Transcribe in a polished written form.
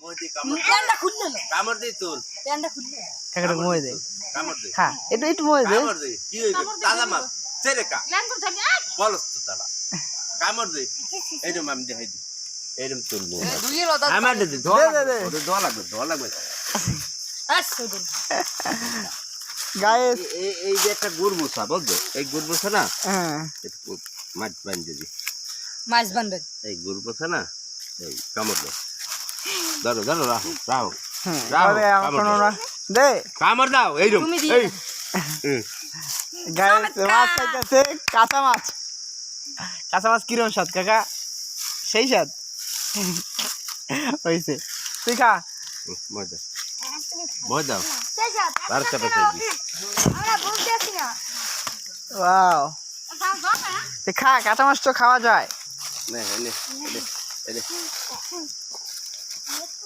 প্যান্টটা খুললে না কামড় দে তোর প্যান্টটা খুললে কাকাটা মোয় দে কামড় দে খা একটু একটু মোয় দে কামড় দে কি হইবে তাজা মাছ ছেড়ে কা ল্যান্ড করে থাকি বলস তো দাঁড়া কামড় দে এইরকম আমি দেখাই দি এইরকম তুলবো দুইয়ের কথা আমার দে দে, দে। ধোয়া লাগবে আচ্ছা গাইস এই যে একটা গুড়মুসা বুঝছো এই গুড়মুসা না হ্যাঁ একটু মাছ বান্ধে দি মাছ বান্ধব এই গুড়মুসা না এই কামড় দে ধরো ধরো রাখো রাখো হ্যাঁ রাও, আরে আমার কামড় কোনো দাও। না দে কামড় দাও এইরকম তুমি দিয়ে এই হুম। গাইস মাছ খাইতেছে কাঁচা মাছ কিরম স্বাদ কাকা সেই স্বাদ হইছে তুই খা মজা মজা চেষ্টা আর চাপা চাইবি আমরা বলতে আসি না ওয়াও তুই খা কাঁচা মাছ তো খাওয়া যায় নে নে নে